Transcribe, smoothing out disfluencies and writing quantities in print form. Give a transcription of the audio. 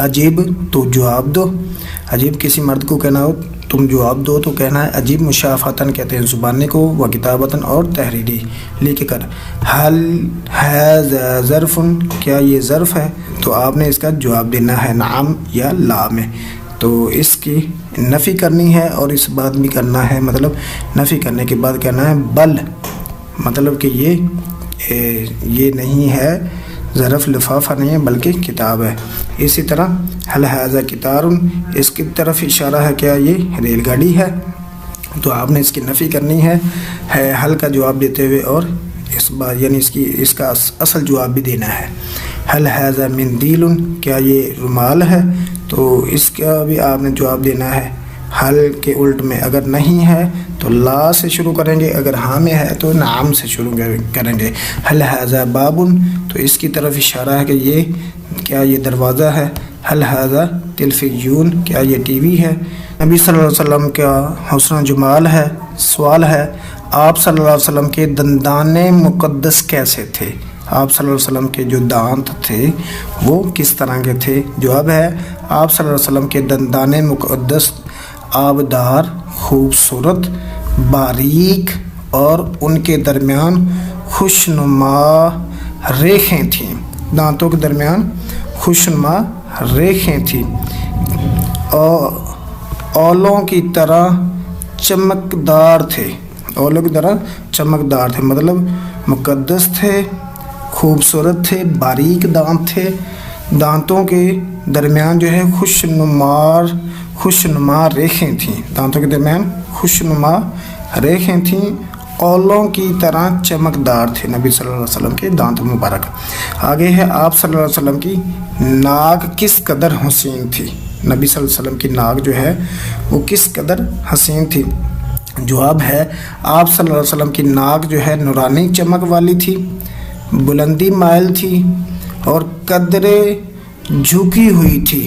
अजीब तो जवाब दो, अजीब किसी मर्द को कहना हो तुम जवाब दो तो कहना है अजीब। मुशाफतन कहते हैं ज़ुबानी को, व किताबतन और तहरीरी लिख कर। हल है ज़र्फ़ुन, क्या ये ज़र्फ़ है, तो आपने इसका जवाब देना है नाम या ला में। तो इसकी नफ़ी करनी है और इस बात भी करना है, मतलब नफ़ी करने के बाद कहना है बल, मतलब कि ये नहीं है, ज़रफ़ लिफाफा नहीं है बल्कि किताब है। इसी तरह हल हाज़ा कितारुन, इसकी तरफ इशारा है, क्या ये रेलगाड़ी है, तो आपने इसकी नफ़ी करनी है हल का जवाब देते हुए और इस बात यानी इसका असल जवाब भी देना है। हल हाज़ा मिंदीलुन, क्या ये रुमाल है, तो इसका भी आपने जवाब देना है हल के उल्ट में। अगर नहीं है तो ला से शुरू करेंगे, अगर हाँ में है तो नाम से शुरू करेंगे। हल हाज़ा बाबुन, तो इसकी तरफ इशारा है कि क्या ये दरवाज़ा है। हल हाज़ा तिलफियून, क्या ये टीवी है। नबी सल्लल्लाहु अलैहि वसल्लम का हुस्न जमाल है। सवाल है आप सल्लल्लाहु अलैहि वसल्लम के दंदाने मुक़द्दस कैसे थे, आप सल्लल्लाहु अलैहि वसल्लम के जो दांत थे वो किस तरह के थे। जवाब है आप सल्लल्लाहु अलैहि वसल्लम के दंदाने मुक़द्दस आबदार, खूबसूरत, बारीक और उनके दरमियान खुशनुमा रेखें थीं, दांतों के दरमियान खुशनुमा रेखें थीं और औलों की तरह चमकदार थे, औलों की तरह चमकदार थे, मतलब मुक़द्दस थे, खूबसूरत थे, बारीक दांत थे, दांतों के दरमियान जो है खुशनुमा रेखें थीं, दांतों के दरमियान खुशनुमा रेखें थीं, औलों की तरह चमकदार थे नबी सल्लल्लाहु अलैहि वसल्लम के दांत मुबारक। आगे है आप सल्लल्लाहु अलैहि वसल्लम की नाक किस कदर हसीन थी, नबी सल्लल्लाहु अलैहि वसल्लम की नाक जो है वो किस कदर हसीन थी। जवाब है आप सल्लल्लाहु अलैहि वसल्लम की नाक जो है नूरानी चमक वाली थी, बुलंदी माइल थी और कदरे झुकी हुई थी,